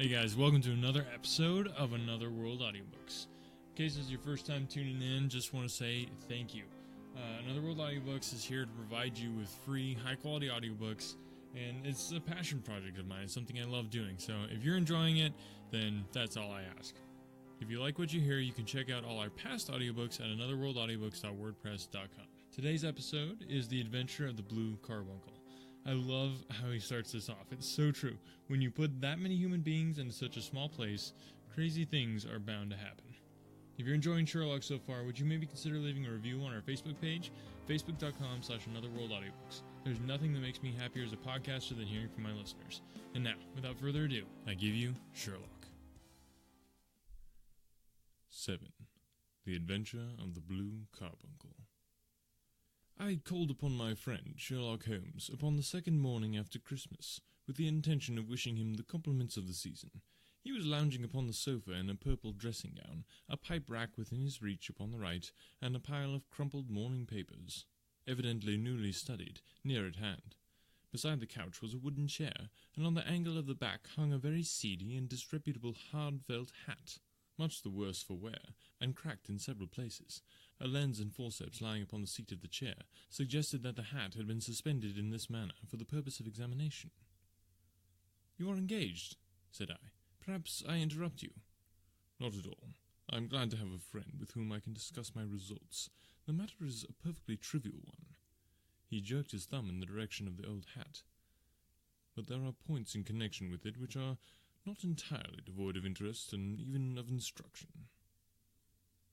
Hey guys, welcome to another episode of Another World Audiobooks. In case this is your first time tuning in, just want to say thank you. Another World Audiobooks is here to provide you with free, high-quality audiobooks, and it's a passion project of mine. It's something I love doing, so if you're enjoying it, then that's all I ask. If you like what you hear, you can check out all our past audiobooks at anotherworldaudiobooks.wordpress.com. Today's episode is The Adventure of the Blue Carbuncle. I love how he starts this off. It's so true. When you put that many human beings into such a small place, crazy things are bound to happen. If you're enjoying Sherlock so far, would you maybe consider leaving a review on our Facebook page, facebook.com/anotherworldaudiobooks. There's nothing that makes me happier as a podcaster than hearing from my listeners. And now, without further ado, I give you Sherlock. 7. The Adventure of the Blue Carbuncle. I had called upon my friend, Sherlock Holmes, upon the second morning after Christmas, with the intention of wishing him the compliments of the season. He was lounging upon the sofa in a purple dressing gown, a pipe rack within his reach upon the right, and a pile of crumpled morning papers, evidently newly studied, near at hand. Beside the couch was a wooden chair, and on the angle of the back hung a very seedy and disreputable hard felt hat, much the worse for wear, and cracked in several places. A lens and forceps lying upon the seat of the chair suggested that the hat had been suspended in this manner for the purpose of examination. "You are engaged," said I. "Perhaps I interrupt you." "Not at all. I am glad to have a friend with whom I can discuss my results. The matter is a perfectly trivial one." He jerked his thumb in the direction of the old hat. "But there are points in connection with it which are not entirely devoid of interest and even of instruction."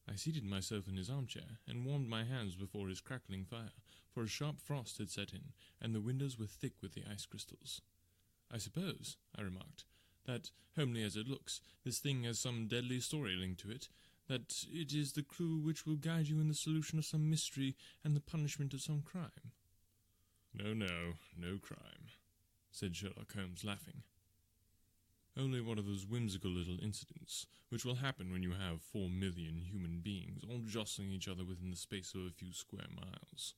I seated myself in his armchair and warmed my hands before his crackling fire, for a sharp frost had set in, and the windows were thick with the ice crystals. "I suppose," I remarked, "that, homely as it looks, this thing has some deadly story linked to it, that it is the clue which will guide you in the solution of some mystery and the punishment of some crime." No crime," said Sherlock Holmes, laughing. "Only one of those whimsical little incidents which will happen when you have 4,000,000 human beings all jostling each other within the space of a few square miles.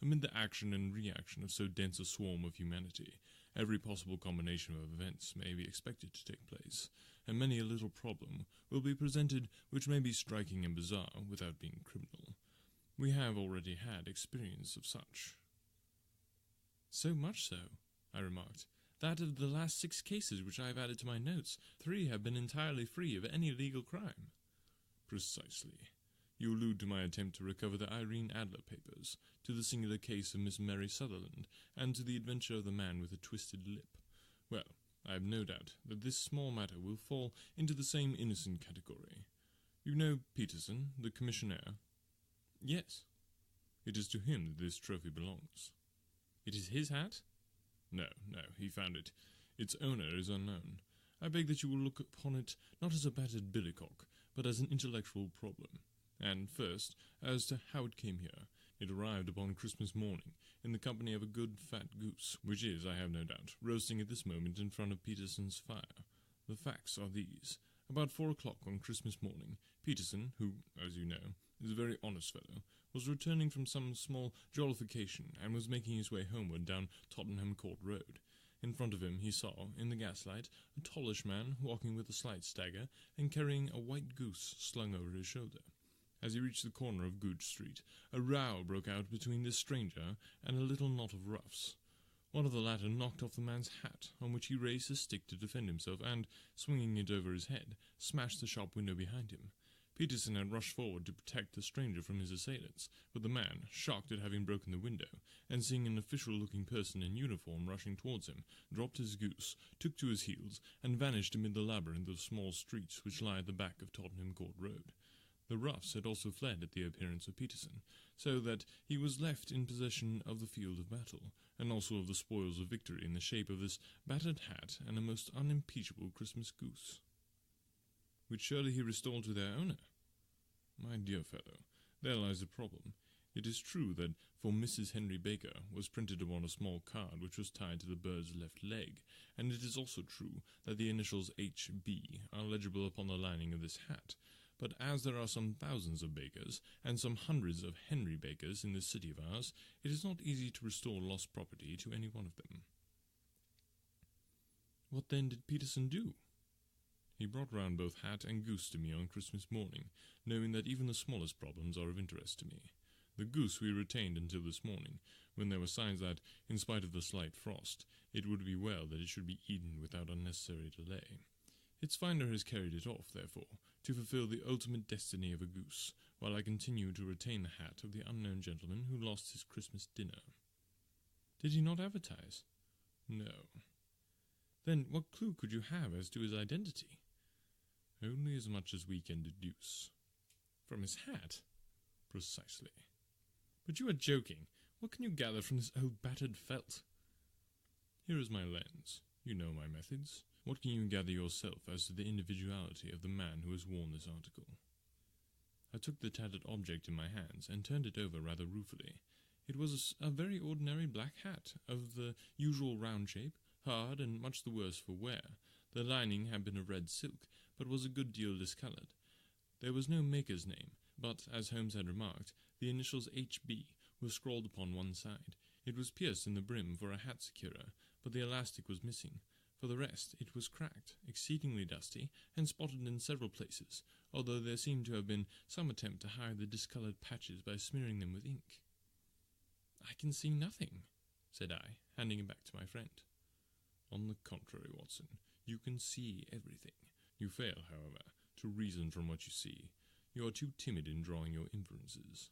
Amid the action and reaction of so dense a swarm of humanity, every possible combination of events may be expected to take place, and many a little problem will be presented which may be striking and bizarre without being criminal. We have already had experience of such." "So much so," I remarked, "that of the last 6 cases which I have added to my notes, 3 have been entirely free of any legal crime." "Precisely. You allude to my attempt to recover the Irene Adler papers, to the singular case of Miss Mary Sutherland, and to the adventure of the man with a twisted lip. Well, I have no doubt that this small matter will fall into the same innocent category. You know Peterson, the commissionaire?" "Yes." "It is to him that this trophy belongs." "It is his hat?" No, he found it. Its owner is unknown. I beg that you will look upon it not as a battered billycock, but as an intellectual problem. And first, as to how it came here. It arrived upon Christmas morning, in the company of a good fat goose, which is, I have no doubt, roasting at this moment in front of Peterson's fire. The facts are these. About 4 o'clock on Christmas morning, Peterson, who, as you know, is a very honest fellow, was returning from some small jollification, and was making his way homeward down Tottenham Court Road. In front of him he saw, in the gaslight, a tallish man walking with a slight stagger, and carrying a white goose slung over his shoulder. As he reached the corner of Goodge Street, a row broke out between this stranger and a little knot of roughs. One of the latter knocked off the man's hat, on which he raised his stick to defend himself, and, swinging it over his head, smashed the shop window behind him. Peterson had rushed forward to protect the stranger from his assailants, but the man, shocked at having broken the window, and seeing an official-looking person in uniform rushing towards him, dropped his goose, took to his heels, and vanished amid the labyrinth of small streets which lie at the back of Tottenham Court Road. The roughs had also fled at the appearance of Peterson, so that he was left in possession of the field of battle, and also of the spoils of victory in the shape of this battered hat and a most unimpeachable Christmas goose, which surely he restored to their owner. My dear fellow, there lies the problem. It is true that "For Mrs. Henry Baker" was printed upon a small card which was tied to the bird's left leg, and it is also true that the initials H.B. are legible upon the lining of this hat. But as there are some thousands of Bakers, and some hundreds of Henry Bakers in this city of ours, it is not easy to restore lost property to any one of them. "What then did Peterson do?" He brought round both hat and goose to me on Christmas morning, knowing that even the smallest problems are of interest to me. The goose we retained until this morning, when there were signs that, in spite of the slight frost, it would be well that it should be eaten without unnecessary delay. Its finder has carried it off, therefore, to fulfill the ultimate destiny of a goose, while I continue to retain the hat of the unknown gentleman who lost his Christmas dinner. Did he not advertise? No. Then what clue could you have as to his identity? Only as much as we can deduce. From his hat? Precisely. But you are joking. What can you gather from this old battered felt? Here is my lens. You know my methods. What can you gather yourself as to the individuality of the man who has worn this article? I took the tattered object in my hands and turned it over rather ruefully. It was a very ordinary black hat, of the usual round shape, hard and much the worse for wear. The lining had been of red silk, but was a good deal discoloured. There was no maker's name, but, as Holmes had remarked, the initials H.B. were scrawled upon one side. It was pierced in the brim for a hat securer, but the elastic was missing. For the rest, it was cracked, exceedingly dusty, and spotted in several places, although there seemed to have been some attempt to hide the discoloured patches by smearing them with ink. "I can see nothing," said I, handing it back to my friend. "On the contrary, Watson, you can see everything. You fail, however, to reason from what you see. You are too timid in drawing your inferences."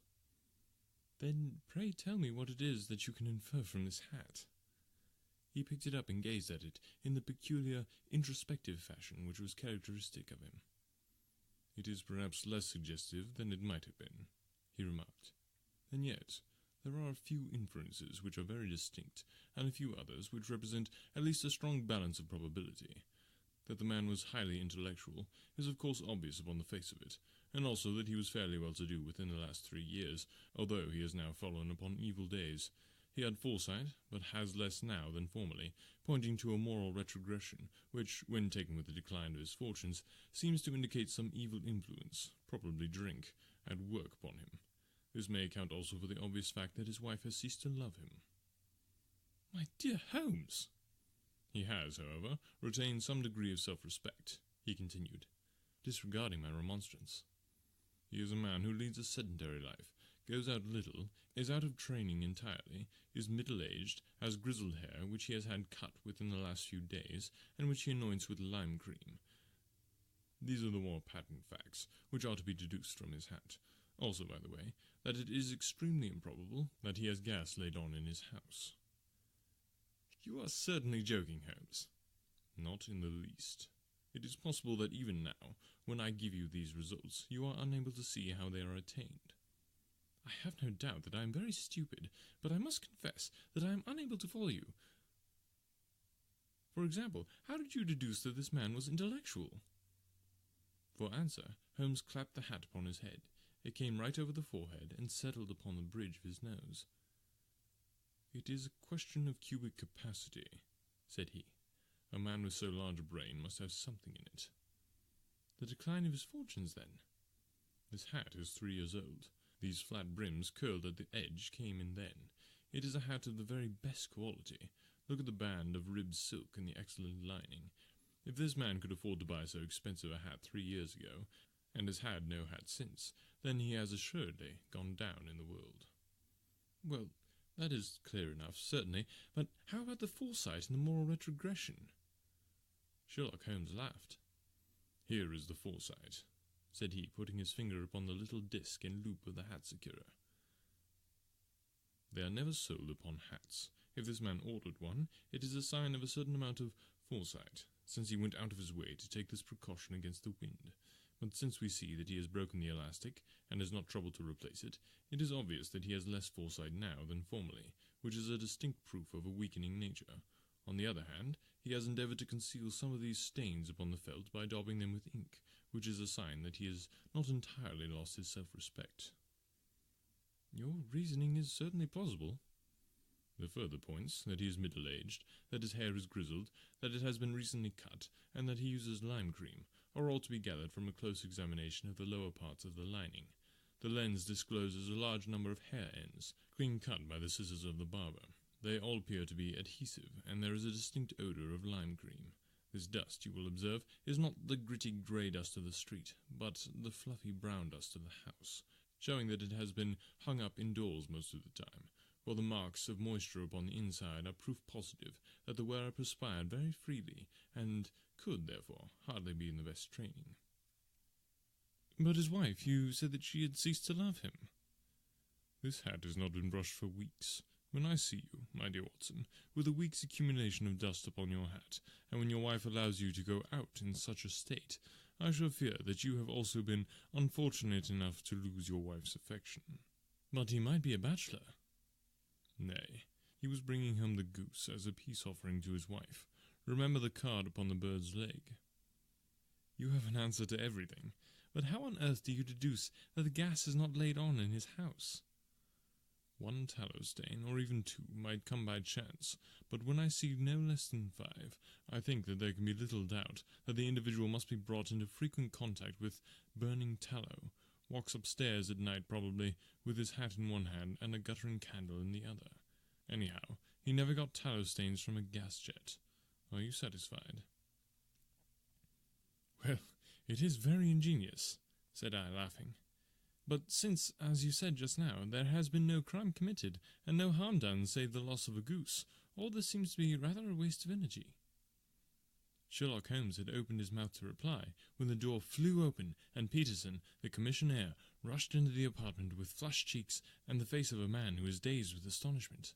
"Then pray tell me what it is that you can infer from this hat." He picked it up and gazed at it in the peculiar, introspective fashion which was characteristic of him. "It is perhaps less suggestive than it might have been," he remarked. "And yet, there are a few inferences which are very distinct, and a few others which represent at least a strong balance of probability. That the man was highly intellectual is of course obvious upon the face of it, and also that he was fairly well to do within the last 3 years, although he has now fallen upon evil days. He had foresight, but has less now than formerly, pointing to a moral retrogression, which, when taken with the decline of his fortunes, seems to indicate some evil influence, probably drink, at work upon him. This may account also for the obvious fact that his wife has ceased to love him." "My dear Holmes!" "He has, however, retained some degree of self-respect," he continued, disregarding my remonstrance. "He is a man who leads a sedentary life, goes out little, is out of training entirely, is middle-aged, has grizzled hair which he has had cut within the last few days, and which he anoints with lime cream. These are the more patent facts which are to be deduced from his hat. Also, by the way, that it is extremely improbable that he has gas laid on in his house." "You are certainly joking, Holmes." "Not in the least. It is possible that even now, when I give you these results, you are unable to see how they are attained." "I have no doubt that I am very stupid, but I must confess that I am unable to follow you. For example, how did you deduce that this man was intellectual?" For answer, Holmes clapped the hat upon his head. It came right over the forehead and settled upon the bridge of his nose. "It is a question of cubic capacity," said he. "A man with so large a brain must have something in it." "The decline of his fortunes, then?" "This hat is 3 years old. These flat brims curled at the edge came in then. It is a hat of the very best quality. Look at the band of ribbed silk and the excellent lining. If this man could afford to buy so expensive a hat 3 years ago, and has had no hat since, then he has assuredly gone down in the world." "Well, that is clear enough, certainly, but how about the foresight and the moral retrogression?" Sherlock Holmes laughed. "Here is the foresight," said he, putting his finger upon the little disc and loop of the hat securer. "They are never sold upon hats. If this man ordered one, it is a sign of a certain amount of foresight, since he went out of his way to take this precaution against the wind. But since we see that he has broken the elastic, and has not troubled to replace it, it is obvious that he has less foresight now than formerly, which is a distinct proof of a weakening nature. On the other hand, he has endeavoured to conceal some of these stains upon the felt by daubing them with ink, which is a sign that he has not entirely lost his self-respect." "Your reasoning is certainly plausible." "The further points, that he is middle-aged, that his hair is grizzled, that it has been recently cut, and that he uses lime cream, are all to be gathered from a close examination of the lower parts of the lining. The lens discloses a large number of hair ends, clean cut by the scissors of the barber. They all appear to be adhesive, and there is a distinct odour of lime cream. This dust, you will observe, is not the gritty grey dust of the street, but the fluffy brown dust of the house, showing that it has been hung up indoors most of the time, while the marks of moisture upon the inside are proof positive that the wearer perspired very freely, and could, therefore, hardly be in the best training. But his wife, you said that she had ceased to love him. This hat has not been brushed for weeks. When I see you, my dear Watson, with a week's accumulation of dust upon your hat, and when your wife allows you to go out in such a state, I shall fear that you have also been unfortunate enough to lose your wife's affection. But he might be a bachelor. Nay, he was bringing home the goose as a peace offering to his wife. Remember the card upon the bird's leg. You have an answer to everything, but how on earth do you deduce that the gas is not laid on in his house? One tallow stain, or even two, might come by chance, but when I see no less than 5, I think that there can be little doubt that the individual must be brought into frequent contact with burning tallow, walks upstairs at night probably, with his hat in one hand and a guttering candle in the other. Anyhow, he never got tallow stains from a gas jet. Are you satisfied? Well, it is very ingenious, said I, laughing. But since, as you said just now, there has been no crime committed, and no harm done save the loss of a goose, all this seems to be rather a waste of energy. Sherlock Holmes had opened his mouth to reply, when the door flew open, and Peterson, the commissionaire, rushed into the apartment with flushed cheeks and the face of a man who was dazed with astonishment.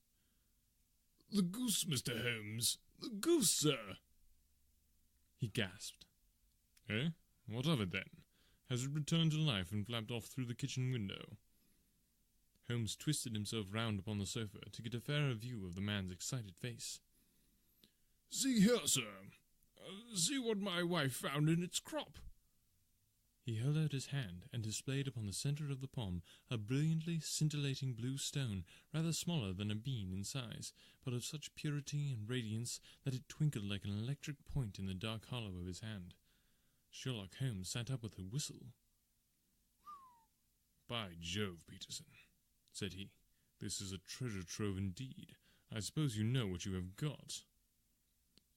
"The goose, Mr. Holmes! The goose, sir!" he gasped. "Eh? What of it, then? Has it returned to life and flapped off through the kitchen window?" Holmes twisted himself round upon the sofa to get a fairer view of the man's excited face. "See here, sir. See what my wife found in its crop." He held out his hand and displayed upon the centre of the palm a brilliantly scintillating blue stone, rather smaller than a bean in size, but of such purity and radiance that it twinkled like an electric point in the dark hollow of his hand. Sherlock Holmes sat up with a whistle. "By Jove, Peterson," said he, "this is a treasure trove indeed. I suppose you know what you have got."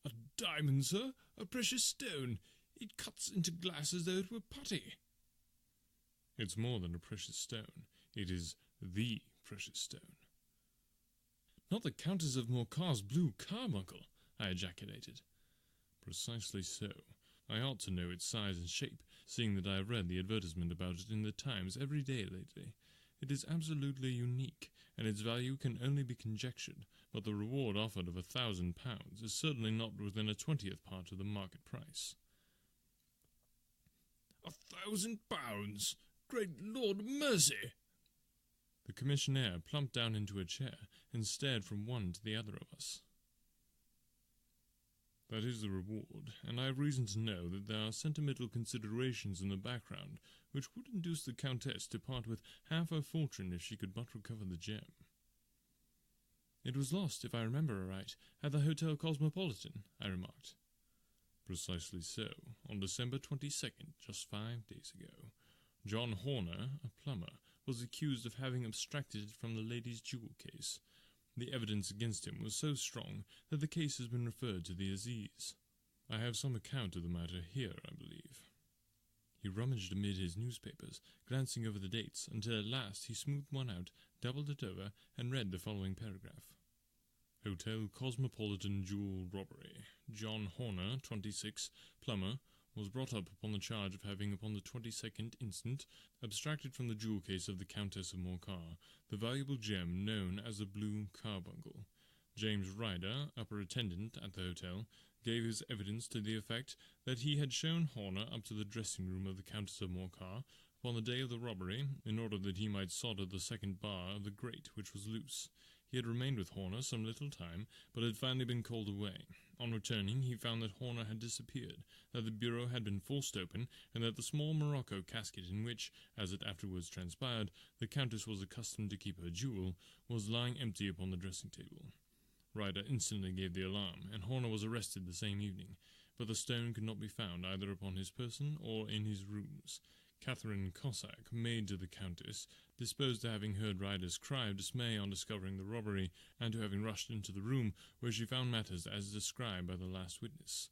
"A diamond, sir, a precious stone. It cuts into glass as though it were putty." "It's more than a precious stone. It is the precious stone." "Not the Countess of Morcar's Blue Carbuncle," I ejaculated. "Precisely so. I ought to know its size and shape, seeing that I have read the advertisement about it in the Times every day lately. It is absolutely unique, and its value can only be conjectured, but the reward offered of £1,000 is certainly not within a 20th part of the market price." £1,000! Great Lord mercy! The commissionaire plumped down into a chair and stared from one to the other of us. "That is the reward, and I have reason to know that there are sentimental considerations in the background which would induce the Countess to part with half her fortune if she could but recover the gem." "It was lost, if I remember aright, at the Hotel Cosmopolitan," I remarked. "Precisely so, on December 22nd, just 5 days ago. John Horner, a plumber, was accused of having abstracted it from the lady's jewel case. The evidence against him was so strong that the case has been referred to the Assize. I have some account of the matter here, I believe." He rummaged amid his newspapers, glancing over the dates, until at last he smoothed one out, doubled it over, and read the following paragraph. "Hotel Cosmopolitan Jewel Robbery. John Horner, 26, plumber, was brought up upon the charge of having, upon the 22nd instant, abstracted from the jewel case of the Countess of Morcar the valuable gem known as the Blue Carbuncle. James Ryder, upper attendant at the hotel, gave his evidence to the effect that he had shown Horner up to the dressing-room of the Countess of Morcar upon the day of the robbery, in order that he might solder the second bar of the grate, which was loose. He had remained with Horner some little time, but had finally been called away. On returning, he found that Horner had disappeared, that the bureau had been forced open, and that the small morocco casket in which, as it afterwards transpired, the Countess was accustomed to keep her jewel, was lying empty upon the dressing-table. Ryder instantly gave the alarm, and Horner was arrested the same evening, but the stone could not be found either upon his person or in his rooms. Catherine Cossack, maid to the Countess, disposed to having heard Ryder's cry of dismay on discovering the robbery, and to having rushed into the room, where she found matters as described by the last witness.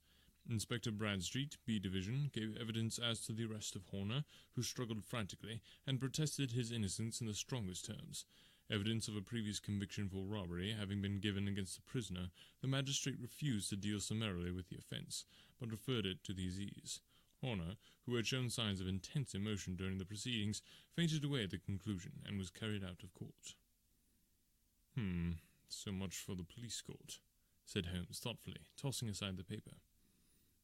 Inspector Bradstreet, B Division, gave evidence as to the arrest of Horner, who struggled frantically, and protested his innocence in the strongest terms. Evidence of a previous conviction for robbery having been given against the prisoner, the magistrate refused to deal summarily with the offence, but referred it to the Assize. Horner, who had shown signs of intense emotion during the proceedings, fainted away at the conclusion, and was carried out of court. So much for the police court, said Holmes thoughtfully, tossing aside the paper.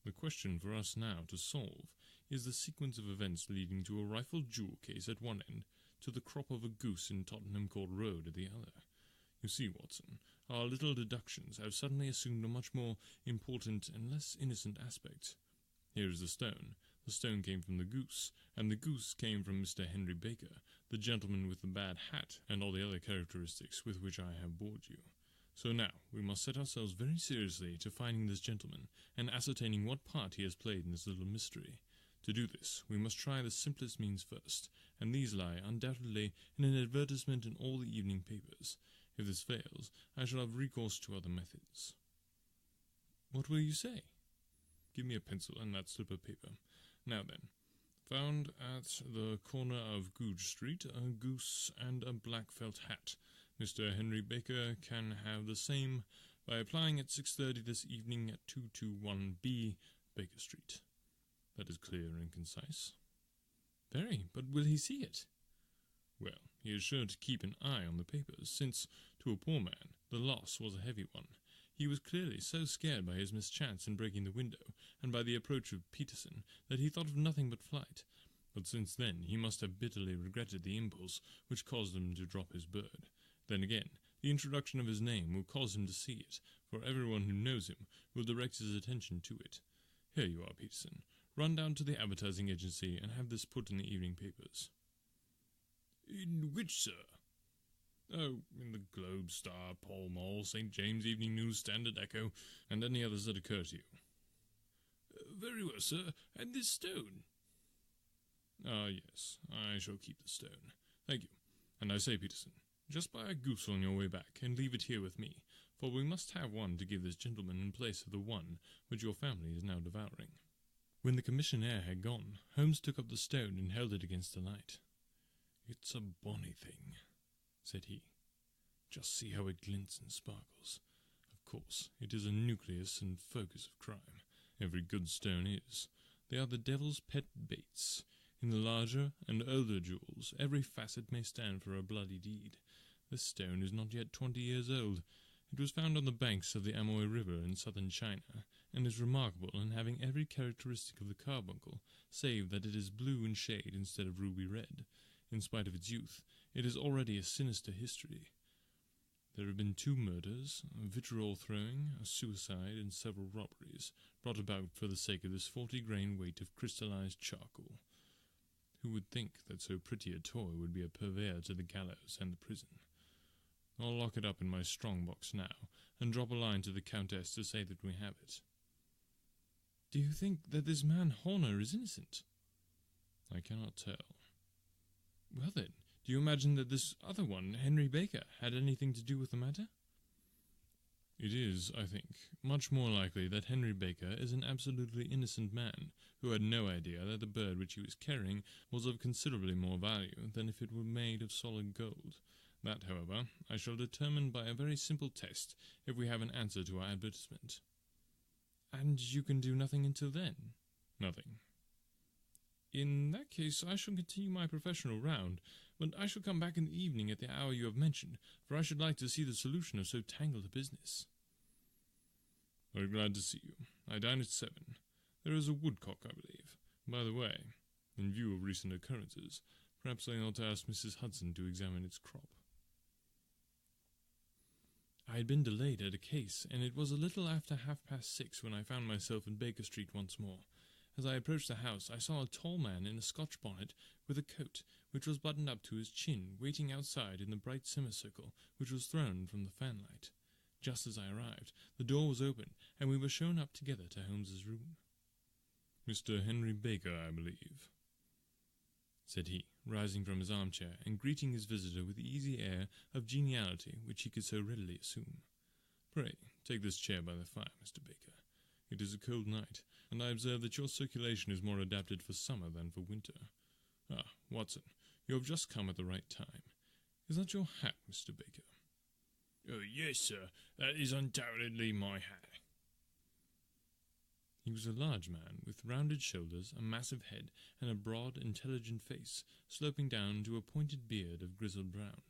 The question for us now to solve is the sequence of events leading to a rifled jewel case at one end, to the crop of a goose in Tottenham Court Road at the other. You see, Watson, our little deductions have suddenly assumed a much more important and less innocent aspect. Here is the stone. The stone came from the goose, and the goose came from Mr. Henry Baker, the gentleman with the bad hat, and all the other characteristics with which I have bored you. So now, we must set ourselves very seriously to finding this gentleman, and ascertaining what part he has played in this little mystery. To do this, we must try the simplest means first, and these lie, undoubtedly, in an advertisement in all the evening papers. If this fails, I shall have recourse to other methods. What will you say? Give me a pencil and that slip of paper. Now then, found at the corner of Goodge Street a goose and a black felt hat. Mr. Henry Baker can have the same by applying at 6:30 this evening at 221B Baker Street. That is clear and concise. Very, but will he see it? Well, he is sure to keep an eye on the papers, since, to a poor man, the loss was a heavy one. He was clearly so scared by his mischance in breaking the window, and by the approach of Peterson, that he thought of nothing but flight. But since then he must have bitterly regretted the impulse which caused him to drop his bird. Then again, the introduction of his name will cause him to see it, for everyone who knows him will direct his attention to it. Here you are, Peterson. Run down to the advertising agency and have this put in the evening papers. In which, sir? Oh, in the Globe, Star, Pall Mall, St. James Evening News, Standard Echo, and any others that occur to you. Very well, sir. And this stone? Ah, yes, I shall keep the stone. Thank you. And I say, Peterson, just buy a goose on your way back, and leave it here with me, for we must have one to give this gentleman in place of the one which your family is now devouring. When the commissionaire had gone, Holmes took up the stone and held it against the light. It's a bonny thing, said he. Just see how it glints and sparkles. Of course, it is a nucleus and focus of crime. Every good stone is. They are the devil's pet baits. In the larger and older jewels, every facet may stand for a bloody deed. This stone is not yet 20 years old. It was found on the banks of the Amoy River in southern China, and is remarkable in having every characteristic of the carbuncle, save that it is blue in shade instead of ruby red. In spite of its youth, it is already a sinister history. There have been 2 murders, a vitriol throwing, a suicide, and several robberies, brought about for the sake of this 40-grain weight of crystallized charcoal. Who would think that so pretty a toy would be a purveyor to the gallows and the prison? I'll lock it up in my strong-box now, and drop a line to the Countess to say that we have it. Do you think that this man Horner is innocent? I cannot tell. Well then, do you imagine that this other one, Henry Baker, had anything to do with the matter? It is, I think, much more likely that Henry Baker is an absolutely innocent man, who had no idea that the bird which he was carrying was of considerably more value than if it were made of solid gold. That, however, I shall determine by a very simple test, if we have an answer to our advertisement. And you can do nothing until then? Nothing. In that case, I shall continue my professional round, but I shall come back in the evening at the hour you have mentioned, for I should like to see the solution of so tangled a business. Very glad to see you. I dine at 7. There is a woodcock, I believe. By the way, in view of recent occurrences, perhaps I ought to ask Mrs. Hudson to examine its crop. I had been delayed at a case, and it was a little after 6:30 when I found myself in Baker Street once more. As I approached the house, I saw a tall man in a Scotch bonnet, with a coat, which was buttoned up to his chin, waiting outside in the bright semicircle, which was thrown from the fanlight. Just as I arrived, the door was opened, and we were shown up together to Holmes's room. Mr. Henry Baker, I believe, said he, rising from his armchair, and greeting his visitor with the easy air of geniality which he could so readily assume. Pray, take this chair by the fire, Mr. Baker. It is a cold night, and I observe that your circulation is more adapted for summer than for winter. Ah, Watson, you have just come at the right time. Is that your hat, Mr. Baker? Oh, yes, sir. That is undoubtedly my hat. He was a large man, with rounded shoulders, a massive head, and a broad, intelligent face, sloping down to a pointed beard of grizzled brown.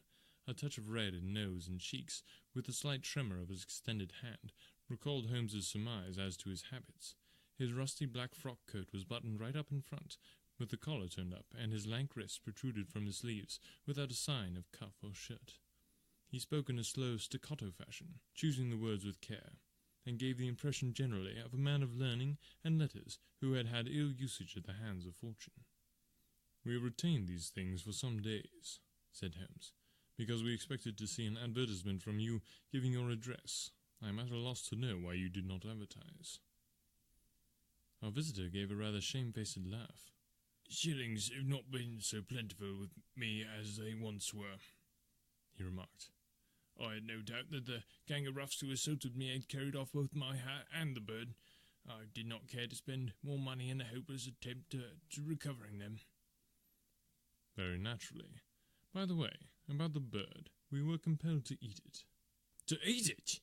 A touch of red in nose and cheeks, with a slight tremor of his extended hand, recalled Holmes's surmise as to his habits. His rusty black frock coat was buttoned right up in front, with the collar turned up, and his lank wrists protruded from his sleeves, without a sign of cuff or shirt. He spoke in a slow, staccato fashion, choosing the words with care, and gave the impression generally of a man of learning and letters who had had ill usage at the hands of fortune. "We have retained these things for some days," said Holmes, "because we expected to see an advertisement from you giving your address. I am at a loss to know why you did not advertise." Our visitor gave a rather shamefaced laugh. "Shillings have not been so plentiful with me as they once were," he remarked. "I had no doubt that the gang of roughs who assaulted me had carried off both my hat and the bird. I did not care to spend more money in a hopeless attempt to recovering them." "Very naturally. By the way, about the bird, we were compelled to eat it." "To eat it?"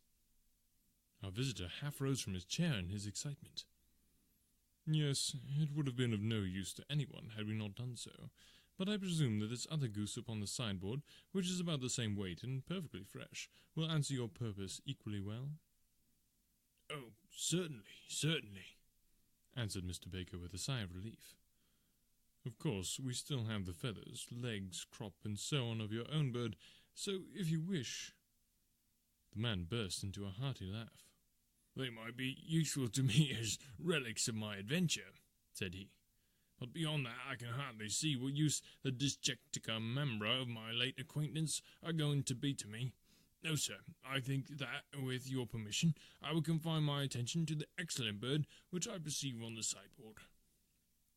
Our visitor half rose from his chair in his excitement. "Yes, it would have been of no use to anyone had we not done so, but I presume that this other goose upon the sideboard, which is about the same weight and perfectly fresh, will answer your purpose equally well?" "Oh, certainly," answered Mr. Baker with a sigh of relief. "Of course, we still have the feathers, legs, crop, and so on of your own bird, so if you wish—" The man burst into a hearty laugh. "They might be useful to me as relics of my adventure," said he. "But beyond that I can hardly see what use the disjectica membra of my late acquaintance are going to be to me. No, sir, I think that, with your permission, I will confine my attention to the excellent bird which I perceive on the sideboard."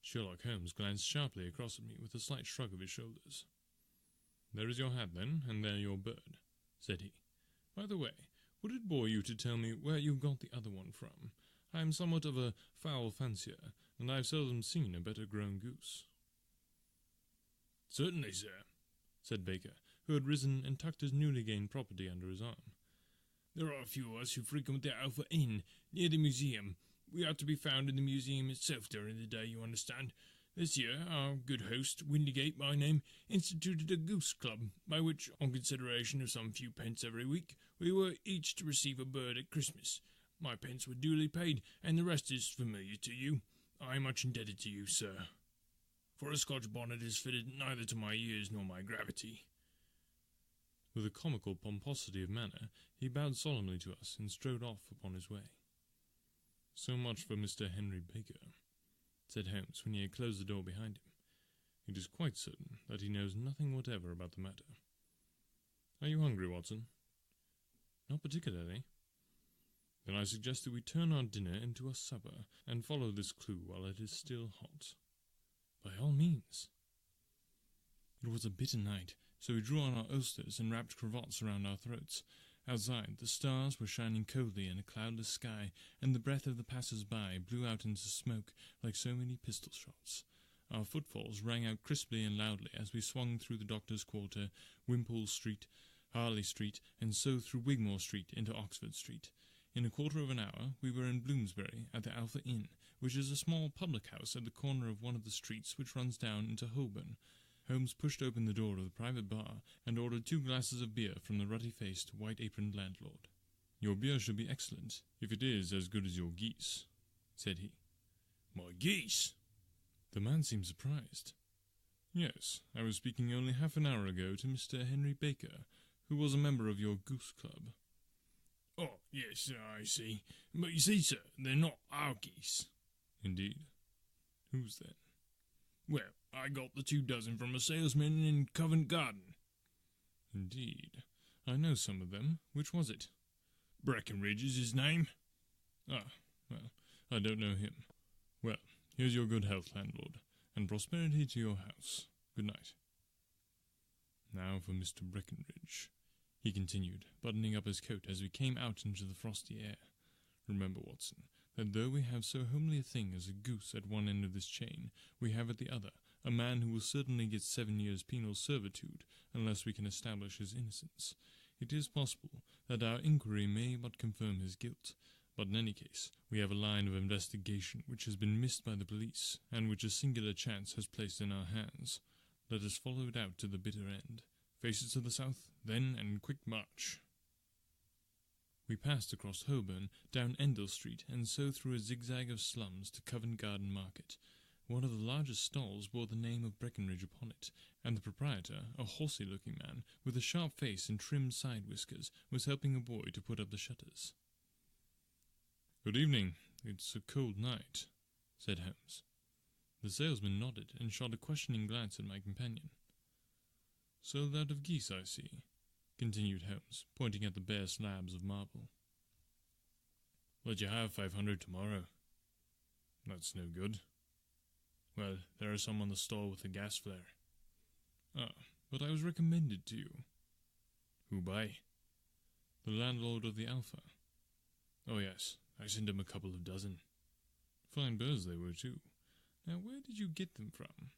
Sherlock Holmes glanced sharply across at me with a slight shrug of his shoulders. "There is your hat, then, and there your bird," said he. "By the way, would it bore you to tell me where you got the other one from? I am somewhat of a fowl fancier, and I have seldom seen a better grown goose." "Certainly, sir," said Baker, who had risen and tucked his newly gained property under his arm. "There are a few of us who frequent the Alpha Inn, near the museum. We are to be found in the museum itself during the day, you understand. This year, our good host, Windigate by name, instituted a goose club, by which, on consideration of some few pence every week, we were each to receive a bird at Christmas. My pence were duly paid, and the rest is familiar to you. I am much indebted to you, sir, for a Scotch bonnet is fitted neither to my years nor my gravity." With a comical pomposity of manner, he bowed solemnly to us and strode off upon his way. "So much for Mr. Henry Baker," said Holmes when he had closed the door behind him. "It is quite certain that he knows nothing whatever about the matter. Are you hungry, Watson?" "Not particularly." "Then I suggest that we turn our dinner into a supper, and follow this clue while it is still hot." "By all means." It was a bitter night, so we drew on our ulsters and wrapped cravats around our throats. Outside, the stars were shining coldly in a cloudless sky, and the breath of the passers-by blew out into smoke like so many pistol shots. Our footfalls rang out crisply and loudly as we swung through the Doctor's Quarter, Wimpole Street, Harley Street, and so through Wigmore Street into Oxford Street. In a quarter of an hour we were in Bloomsbury at the Alpha Inn, which is a small public house at the corner of one of the streets which runs down into Holborn. Holmes pushed open the door of the private bar and ordered 2 glasses of beer from the ruddy-faced, white-aproned landlord. "Your beer should be excellent, if it is as good as your geese," said he. "My geese?" The man seemed surprised. "Yes, I was speaking only half an hour ago to Mr. Henry Baker, who was a member of your goose club." "Oh, yes, I see. But you see, sir, they're not our geese." "Indeed? Whose then?" "Well, I got the 2 dozen from a salesman in Covent Garden." "Indeed. I know some of them. Which was it?" "Breckenridge is his name." "Ah, well, I don't know him. Well, here's your good health, landlord, and prosperity to your house. Good night. Now for Mr. Breckenridge," he continued, buttoning up his coat as we came out into the frosty air. "Remember, Watson, that though we have so homely a thing as a goose at one end of this chain, we have at the other a man who will certainly get 7 years penal servitude unless we can establish his innocence. It is possible that our inquiry may but confirm his guilt, but in any case, we have a line of investigation which has been missed by the police, and which a singular chance has placed in our hands. Let us follow it out to the bitter end. Faces to the south, then, and quick march. We passed across Holborn, down Endell Street, and so through a zigzag of slums to Covent Garden Market. One of the largest stalls bore the name of Breckenridge upon it, and the proprietor, a horsey-looking man, with a sharp face and trim side whiskers, was helping a boy to put up the shutters. "Good evening. It's a cold night," said Holmes. The salesman nodded and shot a questioning glance at my companion. "Sold out of geese, I see," continued Holmes, pointing at the bare slabs of marble. "Let you have 500 tomorrow." "That's no good." "Well, there are some on the stall with a gas flare." "Ah, but I was recommended to you." "Who by?" "The landlord of the Alpha." "Oh yes, I sent him a couple of dozen." "Fine birds they were too. Now where did you get them from?"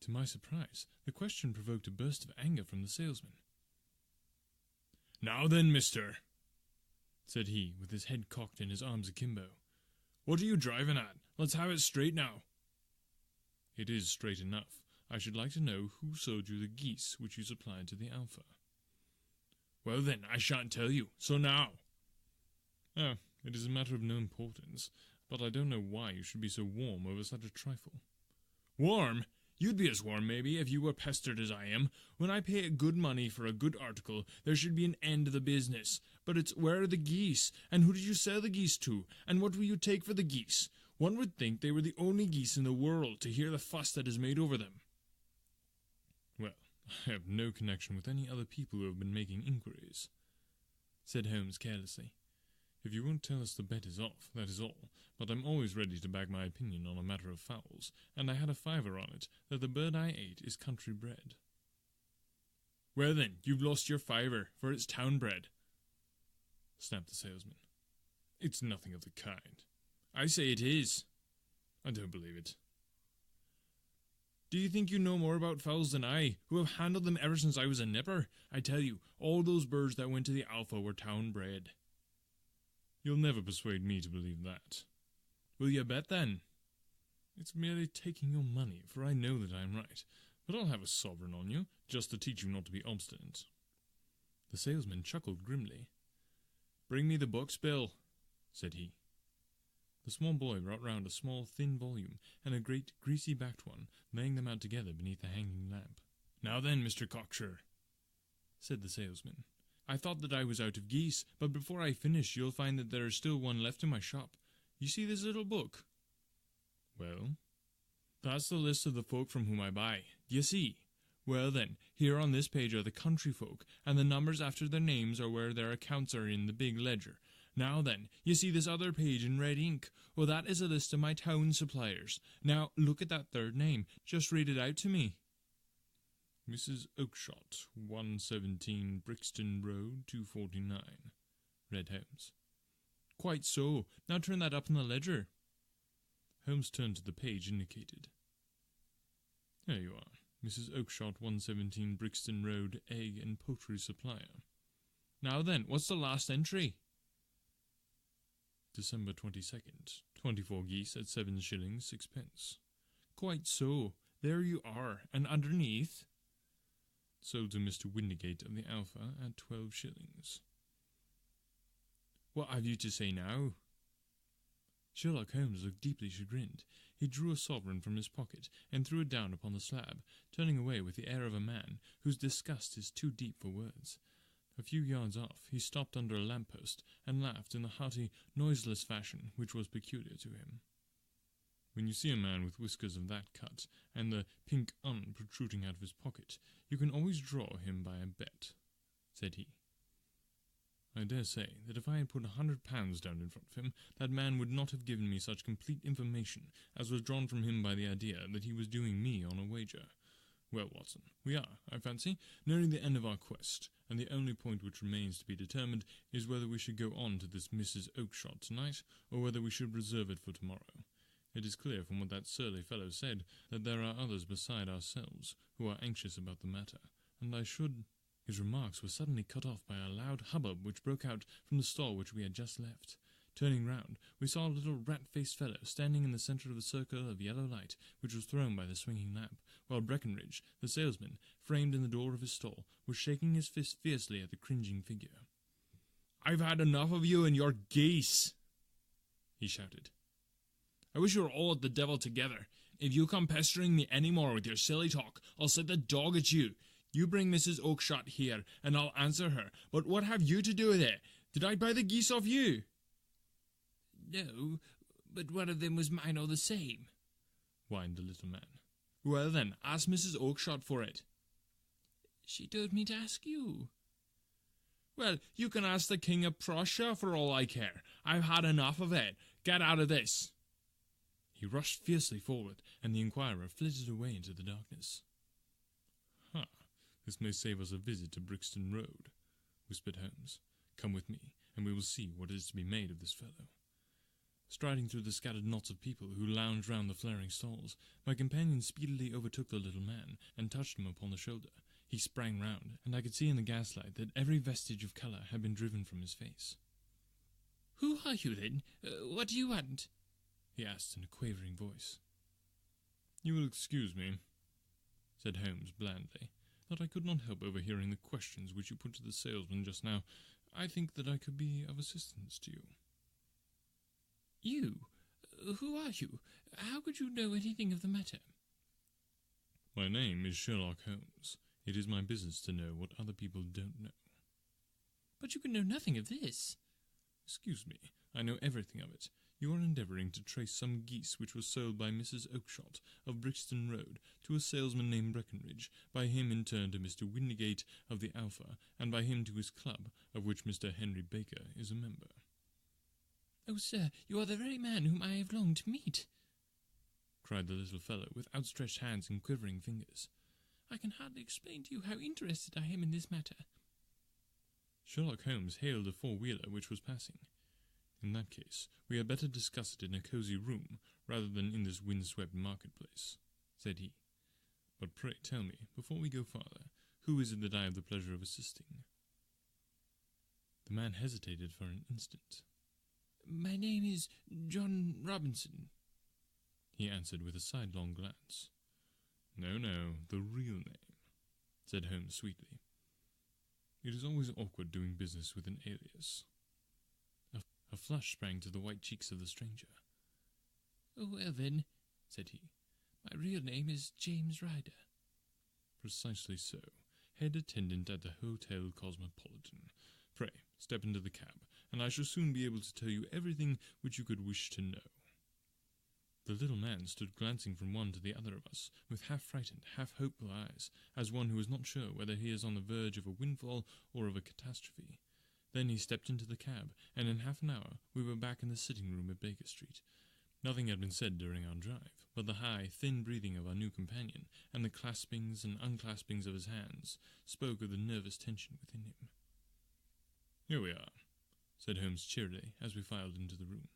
To my surprise, the question provoked a burst of anger from the salesman. "Now then, mister," said he, with his head cocked and his arms akimbo, "what are you driving at? Let's have it straight now." "It is straight enough. I should like to know who sold you the geese which you supplied to the Alpha." "Well then, I shan't tell you, so now." "Ah, it is a matter of no importance, but I don't know why you should be so warm over such a trifle." "Warm? You'd be as warm, maybe, if you were pestered as I am. When I pay good money for a good article, there should be an end to the business. But it's where are the geese? And who did you sell the geese to? And what will you take for the geese? One would think they were the only geese in the world, to hear the fuss that is made over them." "Well, I have no connection with any other people who have been making inquiries," said Holmes carelessly. "If you won't tell us the bet is off, that is all, but I'm always ready to back my opinion on a matter of fowls, and I had a fiver on it that the bird I ate is country bred." "Well then, you've lost your fiver, for it's town bred," snapped the salesman. "It's nothing of the kind." "I say it is." "I don't believe it." "Do you think you know more about fowls than I, who have handled them ever since I was a nipper? I tell you, all those birds that went to the Alpha were town bred." "You'll never persuade me to believe that." "Will you bet then?" "It's merely taking your money, for I know that I am right, but I'll have a sovereign on you, just to teach you not to be obstinate." The salesman chuckled grimly. "Bring me the books, Bill," said he. The small boy brought round a small, thin volume, and a great, greasy-backed one, laying them out together beneath a hanging lamp. "Now then, Mr. Cocksure," said the salesman, "I thought that I was out of geese, but before I finish you'll find that there is still one left in my shop. You see this little book?" "Well?" "That's the list of the folk from whom I buy. D'ye see? Well then, here on this page are the country folk, and the numbers after their names are where their accounts are in the big ledger. Now then, you see this other page in red ink? Well, that is a list of my town suppliers. Now, look at that third name. Just read it out to me." "Mrs. Oakshott, 117 Brixton Road, 249, read Holmes. "Quite so. Now turn that up in the ledger." Holmes turned to the page indicated. "There you are. Mrs. Oakshott, 117 Brixton Road, egg and poultry supplier." "Now then, what's the last entry?" "December 22nd, 24 geese at 7 shillings 6 pence. "Quite so. There you are. And underneath?" "Sold to Mr. Windigate of the Alpha at 12 shillings. "What have you to say now?" Sherlock Holmes looked deeply chagrined. He drew a sovereign from his pocket and threw it down upon the slab, turning away with the air of a man whose disgust is too deep for words. A few yards off, he stopped under a lamp-post and laughed in the hearty, noiseless fashion which was peculiar to him. "When you see a man with whiskers of that cut, and the pink un protruding out of his pocket, you can always draw him by a bet," said he. "I dare say that if I had put £100 down in front of him, that man would not have given me such complete information as was drawn from him by the idea that he was doing me on a wager. Well, Watson, we are, I fancy, nearing the end of our quest, and the only point which remains to be determined is whether we should go on to this Mrs. Oakshott tonight, or whether we should reserve it for tomorrow. It is clear from what that surly fellow said that there are others beside ourselves who are anxious about the matter, and I should— His remarks were suddenly cut off by a loud hubbub which broke out from the stall which we had just left. Turning round, we saw a little rat-faced fellow standing in the centre of a circle of yellow light which was thrown by the swinging lamp, while Breckenridge, the salesman, framed in the door of his stall, was shaking his fist fiercely at the cringing figure. "I've had enough of you and your geese," he shouted. "I wish you were all at the devil together. If you come pestering me any more with your silly talk, I'll set the dog at you. You bring Mrs. Oakshott here, and I'll answer her. But what have you to do with it? Did I buy the geese off you?" "No, but one of them was mine all the same," whined the little man. "Well then, ask Mrs. Oakshott for it." "She told me to ask you." "Well, you can ask the King of Prussia for all I care. I've had enough of it. Get out of this." He rushed fiercely forward, and the inquirer flitted away into the darkness. "Ha! This may save us a visit to Brixton Road," whispered Holmes. "Come with me, and we will see what is to be made of this fellow." Striding through the scattered knots of people who lounged round the flaring stalls, my companion speedily overtook the little man, and touched him upon the shoulder. He sprang round, and I could see in the gaslight that every vestige of colour had been driven from his face. "Who are you, then? What do you want?" he asked in a quavering voice. "You will excuse me," said Holmes blandly, "that I could not help overhearing the questions which you put to the salesman just now. I think that I could be of assistance to you." "You? Who are you? How could you know anything of the matter?" "My name is Sherlock Holmes. It is my business to know what other people don't know." "But you can know nothing of this." "Excuse me, I know everything of it. You are endeavouring to trace some geese which were sold by Mrs. Oakshott of Brixton Road to a salesman named Breckenridge, by him in turn to Mr. Windigate of the Alpha, and by him to his club, of which Mr. Henry Baker is a member." "Oh, sir, you are the very man whom I have longed to meet," cried the little fellow with outstretched hands and quivering fingers. "I can hardly explain to you how interested I am in this matter." Sherlock Holmes hailed a four-wheeler which was passing. "In that case, we had better discuss it in a cosy room, rather than in this wind-swept marketplace," said he. "But pray tell me, before we go farther, who is it that I have the pleasure of assisting?" The man hesitated for an instant. "My name is John Robinson," he answered with a sidelong glance. No, the real name," said Holmes sweetly. "It is always awkward doing business with an alias." A flush sprang to the white cheeks of the stranger. "Oh, well then," said he, "my real name is James Ryder." "Precisely so. Head attendant at the Hotel Cosmopolitan. Pray, step into the cab, and I shall soon be able to tell you everything which you could wish to know." The little man stood glancing from one to the other of us, with half-frightened, half-hopeful eyes, as one who is not sure whether he is on the verge of a windfall or of a catastrophe. Then he stepped into the cab, and in half an hour we were back in the sitting-room at Baker Street. Nothing had been said during our drive, but the high, thin breathing of our new companion, and the claspings and unclaspings of his hands, spoke of the nervous tension within him. "Here we are," said Holmes cheerily, as we filed into the room.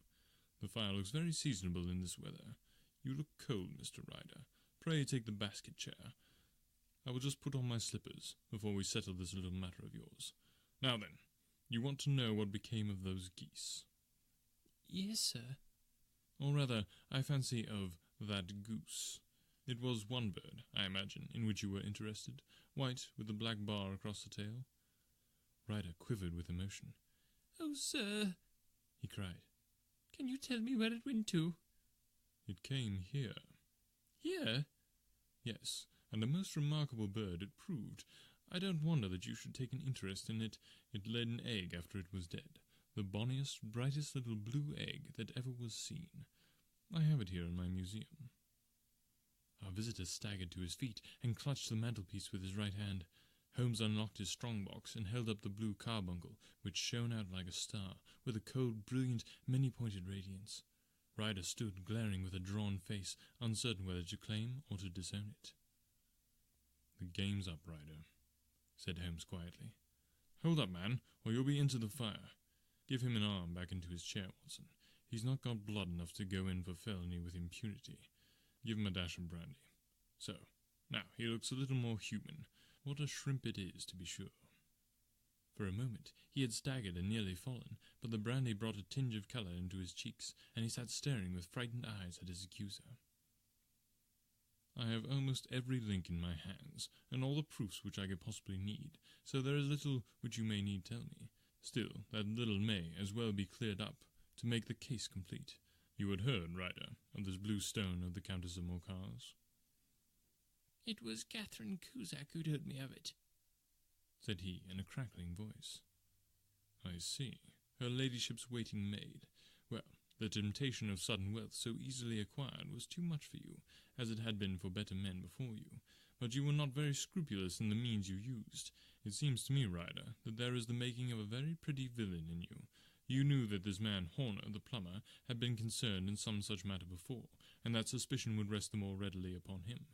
"The fire looks very seasonable in this weather. You look cold, Mr. Ryder. Pray take the basket chair. I will just put on my slippers before we settle this little matter of yours. Now then, you want to know what became of those geese?" "Yes, sir." "Or rather, I fancy of that goose. It was one bird, I imagine, in which you were interested, white with a black bar across the tail?" Ryder quivered with emotion. "Oh, sir," he cried, "can you tell me where it went to?" "It came here." "Here?" "Yes, and a most remarkable bird it proved. I don't wonder that you should take an interest in it. It laid an egg after it was dead, the bonniest, brightest little blue egg that ever was seen. I have it here in my museum." Our visitor staggered to his feet and clutched the mantelpiece with his right hand. Holmes unlocked his strong-box and held up the Blue Carbuncle, which shone out like a star, with a cold, brilliant, many-pointed radiance. Ryder stood glaring with a drawn face, uncertain whether to claim or to disown it. "The game's up, Ryder," said Holmes quietly. "Hold up, man, or you'll be into the fire. Give him an arm back into his chair, Watson. He's not got blood enough to go in for felony with impunity. Give him a dash of brandy. So, now he looks a little more human. What a shrimp it is, to be sure." For a moment he had staggered and nearly fallen, but the brandy brought a tinge of colour into his cheeks, and he sat staring with frightened eyes at his accuser. "I have almost every link in my hands, and all the proofs which I could possibly need, so there is little which you may need tell me. Still, that little may as well be cleared up, to make the case complete. You had heard, Ryder, of this blue stone of the Countess of Morcar's?" "It was Catherine Cusack who told me of it," said he in a crackling voice. "I see. Her ladyship's waiting maid. Well, the temptation of sudden wealth so easily acquired was too much for you, as it had been for better men before you. But you were not very scrupulous in the means you used. It seems to me, Ryder, that there is the making of a very pretty villain in you. You knew that this man Horner, the plumber, had been concerned in some such matter before, and that suspicion would rest the more readily upon him.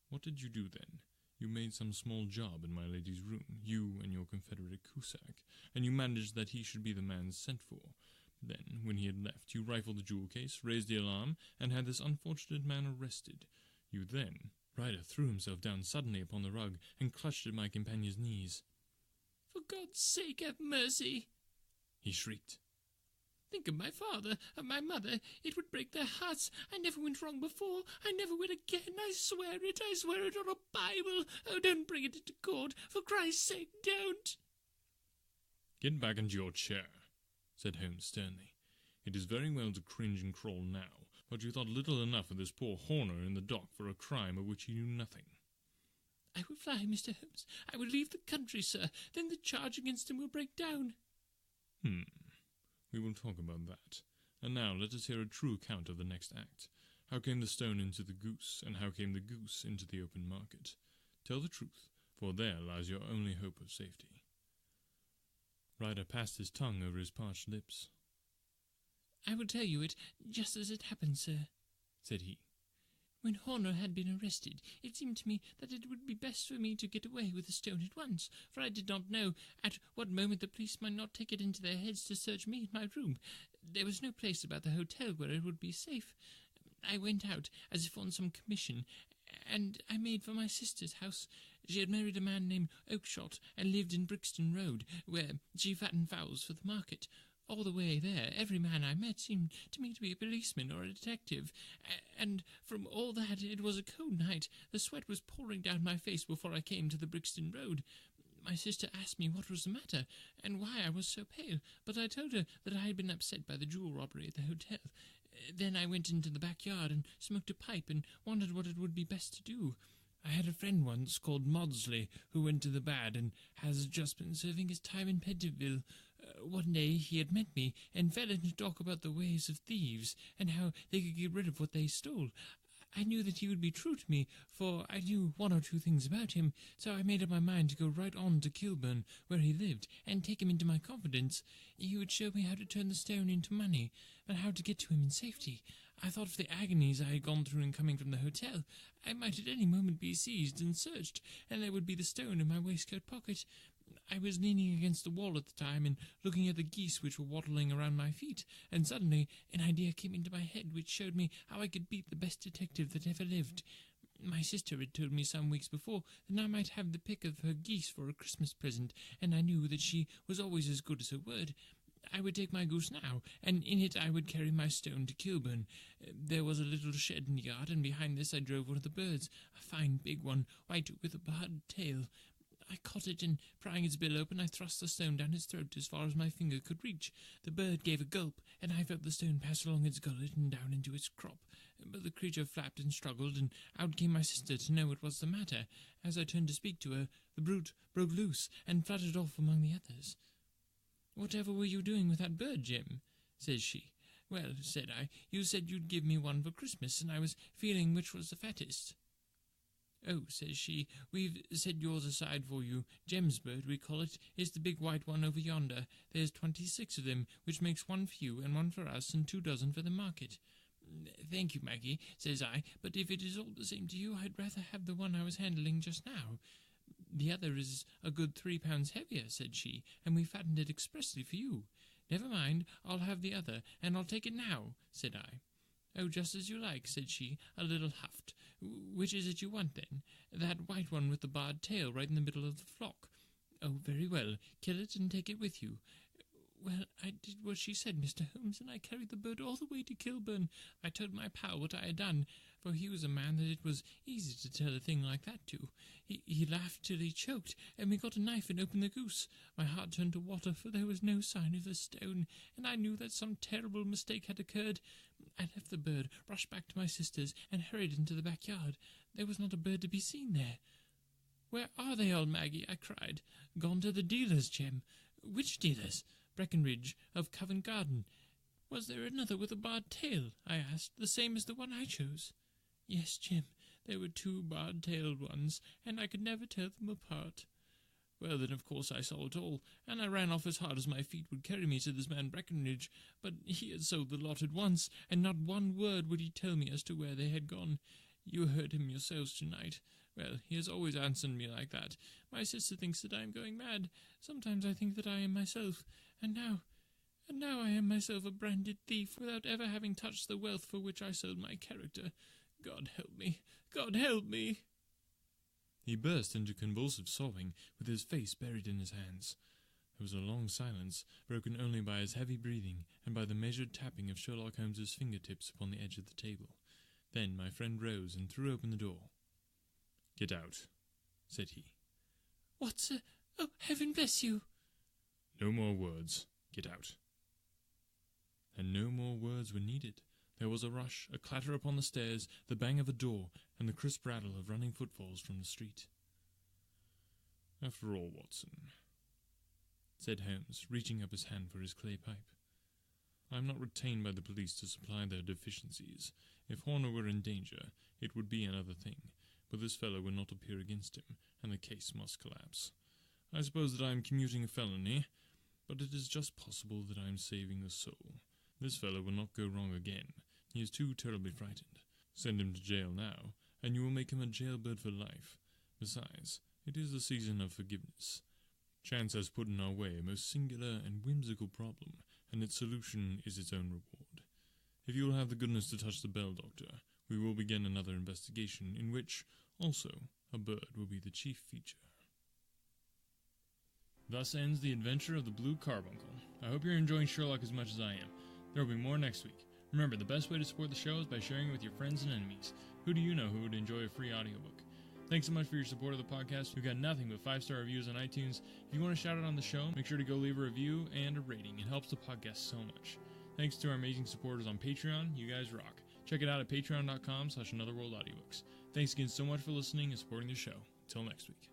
What did you do then? You made some small job in my lady's room, you and your confederate Cusack, and you managed that he should be the man sent for. Then, when he had left, you rifled the jewel case, raised the alarm, and had this unfortunate man arrested. You then—" Ryder threw himself down suddenly upon the rug and clutched at my companion's knees. "For God's sake, have mercy!" he shrieked. "Think of my father, of my mother. It would break their hearts. I never went wrong before. I never will again. I swear it on a Bible. Oh, don't bring it into court. For Christ's sake, don't." "Get back into your chair," said Holmes sternly. "It is very well to cringe and crawl now, but you thought little enough of this poor Horner in the dock for a crime of which he knew nothing." "I will fly, Mr. Holmes. I will leave the country, sir. Then the charge against him will break down." We will talk about that. And now let us hear a true account of the next act. How came the stone into the goose, and how came the goose into the open market? Tell the truth, for there lies your only hope of safety." Ryder passed his tongue over his parched lips. "I will tell you it just as it happened, sir," said he. "When Horner had been arrested, it seemed to me that it would be best for me to get away with the stone at once, for I did not know at what moment the police might not take it into their heads to search me in my room. There was no place about the hotel where it would be safe. I went out as if on some commission, and I made for my sister's house. She had married a man named Oakshott, and lived in Brixton Road, where she fattened fowls for the market. All the way there, every man I met seemed to me to be a policeman or a detective, and from all that it was a cold night. The sweat was pouring down my face before I came to the Brixton Road. My sister asked me what was the matter, and why I was so pale, but I told her that I had been upset by the jewel robbery at the hotel. Then I went into the backyard and smoked a pipe and wondered what it would be best to do. I had a friend once called Maudsley who went to the bad and has just been serving his time in Pentonville. One day he had met me and fell into talk about the ways of thieves and how they could get rid of what they stole. I knew that he would be true to me, for I knew one or two things about him, so I made up my mind to go right on to Kilburn, where he lived, and take him into my confidence. He would show me how to turn the stone into money, and how to get to him in safety. I thought of the agonies I had gone through in coming from the hotel. I might at any moment be seized and searched, and there would be the stone in my waistcoat pocket. I was leaning against the wall at the time and looking at the geese which were waddling around my feet, and suddenly an idea came into my head which showed me how I could beat the best detective that ever lived. My sister had told me some weeks before that I might have the pick of her geese for a Christmas present, and I knew that she was always as good as her word. I would take my goose now, and in it I would carry my stone to Kilburn. There was a little shed in the yard, and behind this I drove one of the birds, a fine big one, white with a barred tail. I caught it, and prying its bill open, I thrust the stone down its throat as far as my finger could reach. The bird gave a gulp, and I felt the stone pass along its gullet and down into its crop. But the creature flapped and struggled, and out came my sister to know what was the matter. As I turned to speak to her, the brute broke loose and fluttered off among the others. "Whatever were you doing with that bird, Jim?" says she. "Well," said I, "you said you'd give me one for Christmas, and I was feeling which was the fattest." "Oh," says she, "we've set yours aside for you. Jem's bird, we call it, is the big white one over yonder. There's 26 of them, which makes one for you and one for us and 2 dozen for the market. Thank you, Maggie, says I, but if it is all the same to you, I'd rather have the one I was handling just now. The other is a good 3 pounds heavier, said she, and we fattened it expressly for you. Never mind, I'll have the other, and I'll take it now, said I. Oh, just as you like, said she, a little huffed. Which is it you want, then? That white one with the barred tail right in the middle of the flock. Oh, very well. Kill it and take it with you. Well, I did what she said, Mr. Holmes, and I carried the bird all the way to Kilburn. I told my pal what I had done, for he was a man that it was easy to tell a thing like that to. He laughed till he choked, and we got a knife and opened the goose. My heart turned to water, for there was no sign of the stone, and I knew that some terrible mistake had occurred. I left the bird, rushed back to my sister's, and hurried into the backyard. There was not a bird to be seen there. Where are they all, Maggie? I cried. Gone to the dealers, Jem. Which dealers? Breckenridge of Covent Garden. Was there another with a barred tail? I asked, the same as the one I chose. Yes, Jim, there were 2 barred-tailed ones, and I could never tell them apart. Well, then, of course, I saw it all, and I ran off as hard as my feet would carry me to this man Breckenridge, but he had sold the lot at once, and not one word would he tell me as to where they had gone. You heard him yourselves tonight. Well, he has always answered me like that. My sister thinks that I am going mad. Sometimes I think that I am myself. And now I am myself a branded thief, without ever having touched the wealth for which I sold my character. God help me! God help me! He burst into convulsive sobbing, with his face buried in his hands. There was a long silence, broken only by his heavy breathing and by the measured tapping of Sherlock Holmes's fingertips upon the edge of the table. Then my friend rose and threw open the door. "Get out," said he. What, sir? Oh, heaven bless you! "No more words. Get out." And no more words were needed. There was a rush, a clatter upon the stairs, the bang of a door, and the crisp rattle of running footfalls from the street. "After all, Watson," said Holmes, reaching up his hand for his clay pipe, "I am not retained by the police to supply their deficiencies. If Horner were in danger, it would be another thing, but this fellow will not appear against him, and the case must collapse. I suppose that I am commuting a felony, but it is just possible that I am saving a soul. This fellow will not go wrong again. He is too terribly frightened. Send him to jail now, and you will make him a jailbird for life. Besides, it is the season of forgiveness. Chance has put in our way a most singular and whimsical problem, and its solution is its own reward. If you will have the goodness to touch the bell, Doctor, we will begin another investigation, in which, also, a bird will be the chief feature." Thus ends the adventure of the Blue Carbuncle. I hope you're enjoying Sherlock as much as I am. There will be more next week. Remember, the best way to support the show is by sharing it with your friends and enemies. Who do you know who would enjoy a free audiobook? Thanks so much for your support of the podcast. We've got nothing but 5-star reviews on iTunes. If you want to shout out on the show, make sure to go leave a review and a rating. It helps the podcast so much. Thanks to our amazing supporters on Patreon. You guys rock. Check it out at patreon.com/anotherworldaudiobooks. Thanks again so much for listening and supporting the show. Until next week.